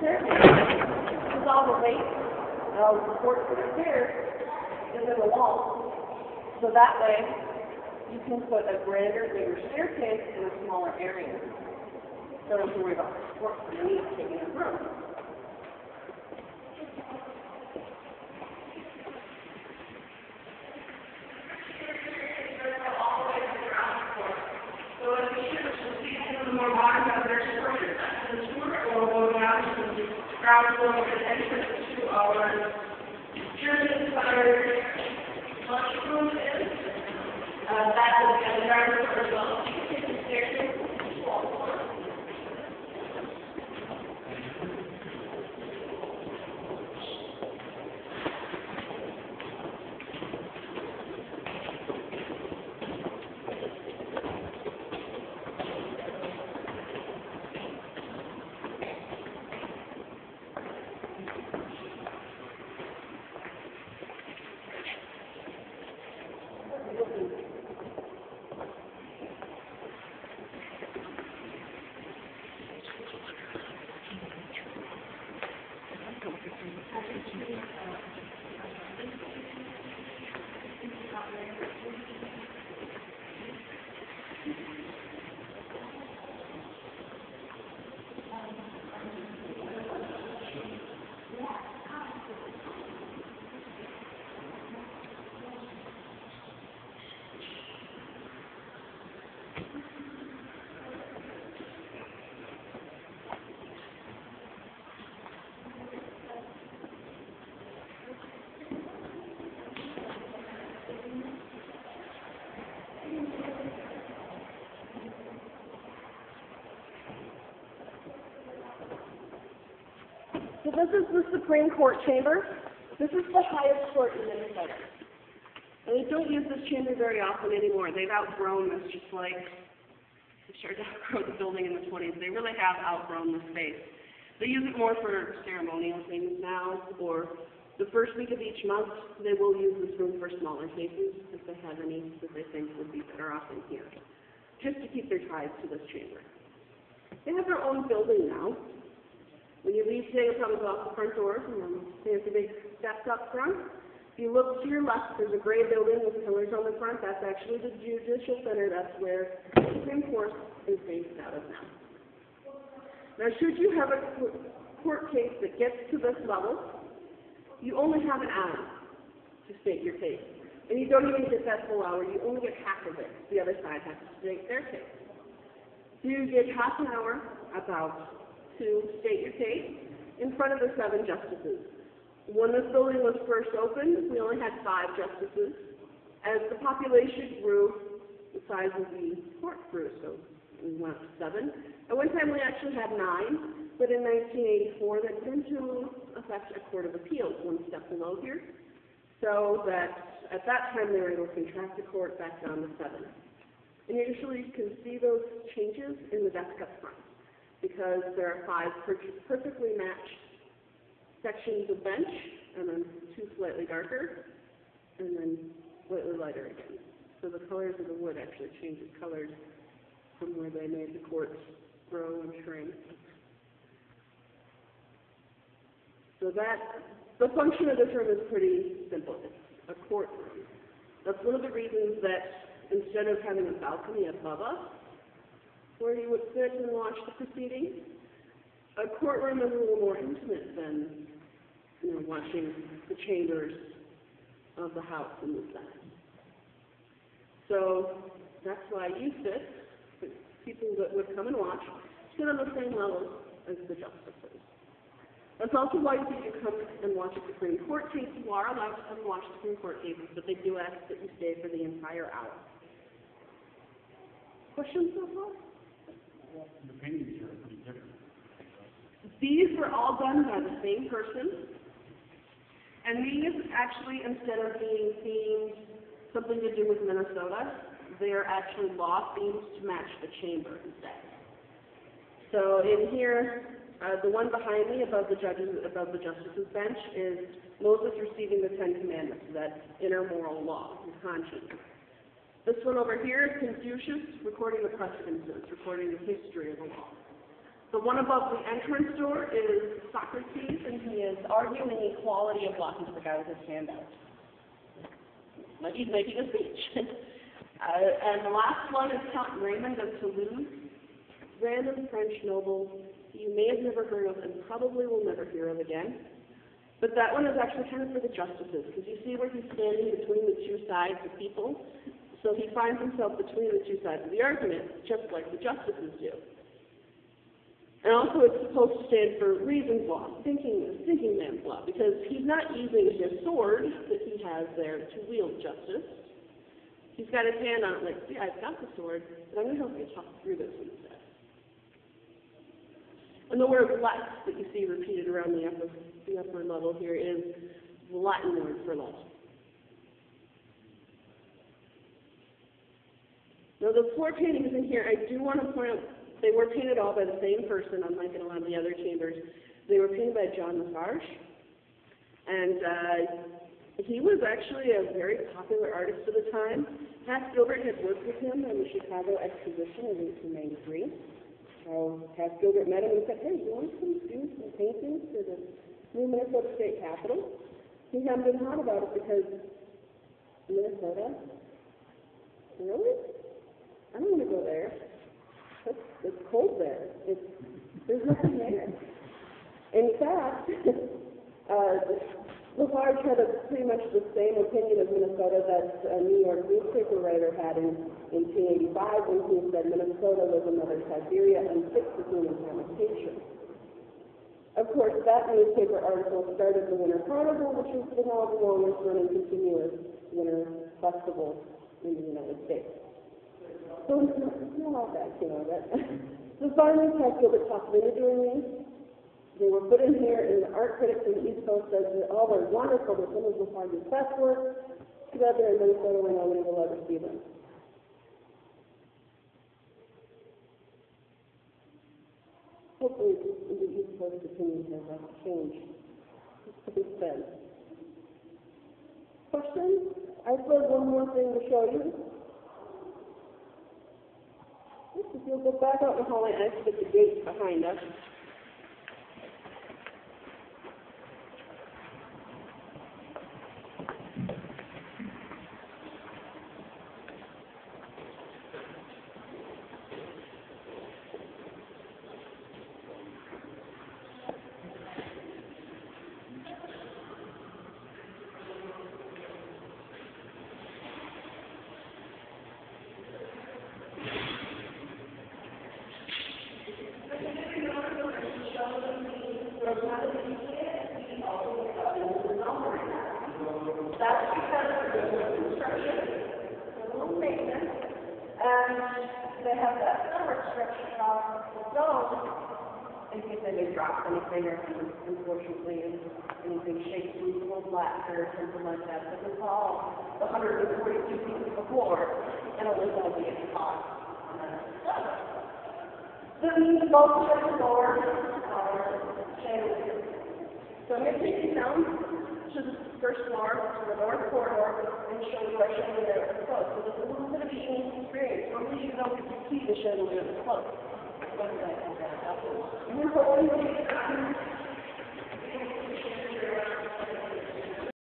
staircase is all the weight and all the support for the stairs is in the wall. So that way, you can put a grander, bigger staircase in a smaller area. So don't have to worry about the support for the knee taking up room. Ground floor and entrance to our German-inspired lunchroom is. That will be on the ground floor as well. You can take the staircase to the wall floor. So this is the Supreme Court chamber. This is the highest court in Minnesota. And they don't use this chamber very often anymore. They've outgrown this, just like they started to outgrow the building in the 20s. They really have outgrown the space. They use it more for ceremonial things now, or the first week of each month, they will use this room for smaller cases, if they have any that they think would be better off in here, just to keep their ties to this chamber. They have their own building now. When you leave today, you'll probably go out the front doors, and then there's the big steps up front. If you look to your left, there's a gray building with pillars on the front. That's actually the Judicial Center. That's where the Supreme Court is based out of now. Now, should you have a court case that gets to this level, you only have an hour to state your case. And you don't even get that full hour. You only get half of it. The other side has to state their case. You get half an hour about to state your case in front of the 7 justices. When this building was first opened, we only had 5 justices. As the population grew, the size of the court grew, so we went up to 7. At one time, we actually had 9, but in 1984, that put into effect a Court of Appeals, one step below here, so that at that time they were able to contract the court back down to 7. And usually you can see those changes in the desk up front, because there are 5 perfectly matched sections of bench, and then 2 slightly darker, and then slightly lighter again. So the colors of the wood actually changes colors from where they made the courts grow and shrink. So the function of this room is pretty simple. It's a courtroom. That's one of the reasons that instead of having a balcony above us, where you would sit and watch the proceedings, a courtroom is a little more intimate than, watching the chambers of the House and the Senate. So that's why you sit, the people that would come and watch, sit on the same level as the justices. That's also why you can come and watch a Supreme Court case. You are allowed to come and watch Supreme Court cases, but they do ask that you stay for the entire hour. Questions so far? The paintings here are pretty different. These were all done by the same person. And these actually, instead of being themed something to do with Minnesota, they're actually law themes to match the chamber instead. So in here, the one behind me above the justices bench is Moses receiving the 10 Commandments, that inner moral law and conscience. This one over here is Confucius recording the precedences, recording the history of the law. The one above the entrance door is Socrates, and he is arguing the equality of law. He's the guy with his hand out. Like he's making a speech. And the last one is Count Raymond of Toulouse, random French noble you may have never heard of and probably will never hear of again. But that one is actually kind of for the justices, because you see where he's standing between the two sides of people. So he finds himself between the two sides of the argument, just like the justices do. And also it's supposed to stand for reason's law, thinking man's law, because he's not using his sword that he has there to wield justice. He's got his hand on it like, see, I've got the sword, but I'm going to help you talk through this instead. And the word lex that you see repeated around the upper level here is the Latin word for love. Now the four paintings in here, I do want to point out, they were painted all by the same person, unlike in a lot of the other chambers. They were painted by John Lafarge, and he was actually a very popular artist at the time. Cass Gilbert had worked with him in the Chicago Exposition in 1893. Cass Gilbert met him and said, hey, you want to come do some paintings for the new Minnesota State Capitol? He hemmed and hawed about it because Minnesota? Really? I don't want to go there. It's cold there. There's nothing there. In fact, Lafarge had pretty much the same opinion of Minnesota that a New York newspaper writer had in 1885 when he said Minnesota was another Siberia unfit for human habitation. Of course, that newspaper article started the Winter Carnival, which is the now the longest running continuous winter festival in the United States. So it's not all that, you know, that. The finally Cass Gilbert talked into doing these. They were put in here, and the art critics in the East Coast said that all they're wonderful, but some of Lafarge's best work together in Minnesota where nobody will ever see them. Hopefully, the East Coast opinion has changed. It's said. Questions? I suppose one more thing to show you. If you'll go back out in the hallway and exit the gate behind us. That's because of the construction, the little maintenance, and they have that summer construction on the zone in case they drop anything or unfortunately anything shakes loose or flat or something like that. But it's all 142 feet of floor and it was all being hot. This means both of the doors are chandeliers. So I'm going to take you down to the first floor, to the north corridor, and show you our chandelier up close. So there's a little bit of a unique experience. Normally you don't get to see the chandelier up close.